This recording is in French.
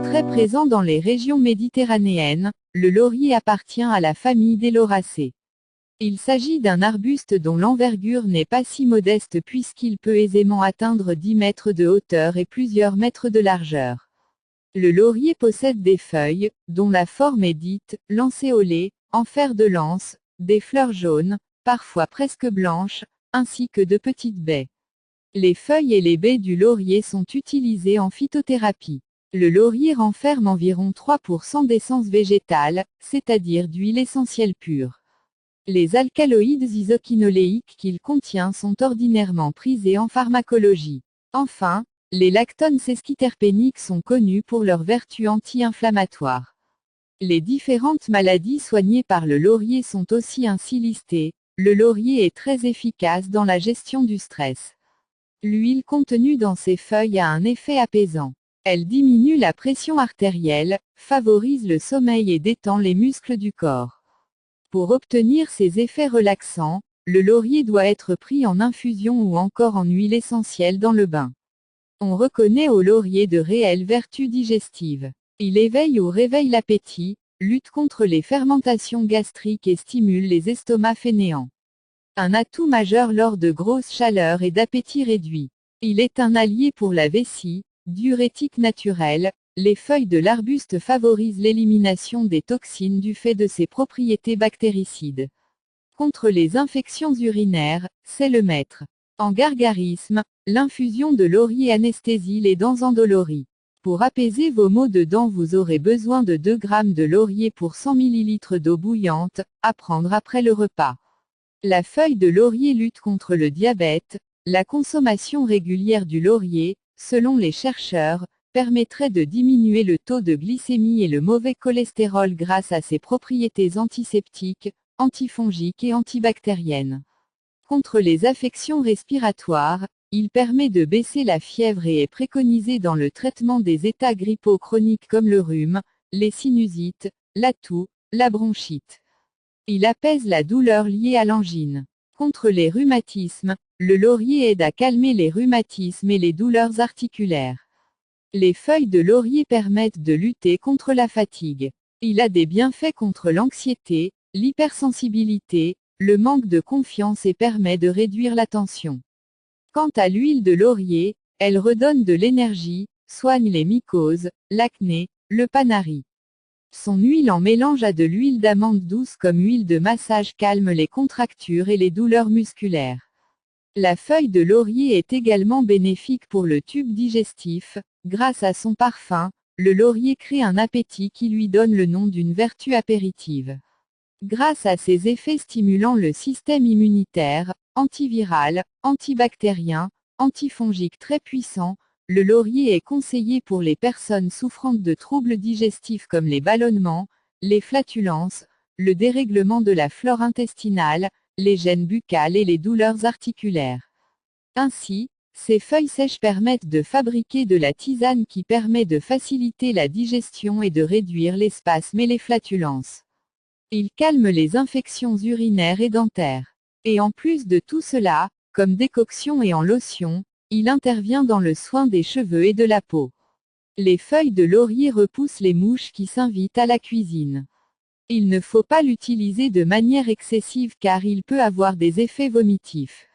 Très présent dans les régions méditerranéennes, le laurier appartient à la famille des lauracées. Il s'agit d'un arbuste dont l'envergure n'est pas si modeste puisqu'il peut aisément atteindre 10 mètres de hauteur et plusieurs mètres de largeur. Le laurier possède des feuilles, dont la forme est dite lancéolée, en fer de lance, des fleurs jaunes, parfois presque blanches, ainsi que de petites baies. Les feuilles et les baies du laurier sont utilisées en phytothérapie. Le laurier renferme environ 3% d'essence végétale, c'est-à-dire d'huile essentielle pure. Les alcaloïdes isoquinoléiques qu'il contient sont ordinairement prisés en pharmacologie. Enfin, les lactones sesquiterpéniques sont connus pour leurs vertus anti-inflammatoires. Les différentes maladies soignées par le laurier sont aussi ainsi listées. Le laurier est très efficace dans la gestion du stress. L'huile contenue dans ses feuilles a un effet apaisant. Elle diminue la pression artérielle, favorise le sommeil et détend les muscles du corps. Pour obtenir ces effets relaxants, le laurier doit être pris en infusion ou encore en huile essentielle dans le bain. On reconnaît au laurier de réelles vertus digestives. Il éveille ou réveille l'appétit, lutte contre les fermentations gastriques et stimule les estomacs fainéants. Un atout majeur lors de grosses chaleurs et d'appétit réduit. Il est un allié pour la vessie, diurétique naturel. Les feuilles de l'arbuste favorisent l'élimination des toxines du fait de ses propriétés bactéricides. Contre les infections urinaires, c'est le maître. En gargarisme, l'infusion de laurier anesthésie les dents endolories. Pour apaiser vos maux de dents, vous aurez besoin de 2 g de laurier pour 100 ml d'eau bouillante, à prendre après le repas. La feuille de laurier lutte contre le diabète. La consommation régulière du laurier, selon les chercheurs, permettrait de diminuer le taux de glycémie et le mauvais cholestérol grâce à ses propriétés antiseptiques, antifongiques et antibactériennes. Contre les affections respiratoires, il permet de baisser la fièvre et est préconisé dans le traitement des états grippaux chroniques comme le rhume, les sinusites, la toux, la bronchite. Il apaise la douleur liée à l'angine. Contre les rhumatismes, le laurier aide à calmer les rhumatismes et les douleurs articulaires. Les feuilles de laurier permettent de lutter contre la fatigue. Il a des bienfaits contre l'anxiété, l'hypersensibilité, le manque de confiance et permet de réduire la tension. Quant à l'huile de laurier, elle redonne de l'énergie, soigne les mycoses, l'acné, le panari. Son huile en mélange à de l'huile d'amande douce comme huile de massage calme les contractures et les douleurs musculaires. La feuille de laurier est également bénéfique pour le tube digestif. Grâce à son parfum, le laurier crée un appétit qui lui donne le nom d'une vertu apéritive. Grâce à ses effets stimulant le système immunitaire, antiviral, antibactérien, antifongique très puissant, le laurier est conseillé pour les personnes souffrant de troubles digestifs comme les ballonnements, les flatulences, le dérèglement de la flore intestinale, les gènes buccales et les douleurs articulaires. Ainsi, ces feuilles sèches permettent de fabriquer de la tisane qui permet de faciliter la digestion et de réduire les spasmes et les flatulences. Il calme les infections urinaires et dentaires. Et en plus de tout cela, comme décoction et en lotion, il intervient dans le soin des cheveux et de la peau. Les feuilles de laurier repoussent les mouches qui s'invitent à la cuisine. Il ne faut pas l'utiliser de manière excessive car il peut avoir des effets vomitifs.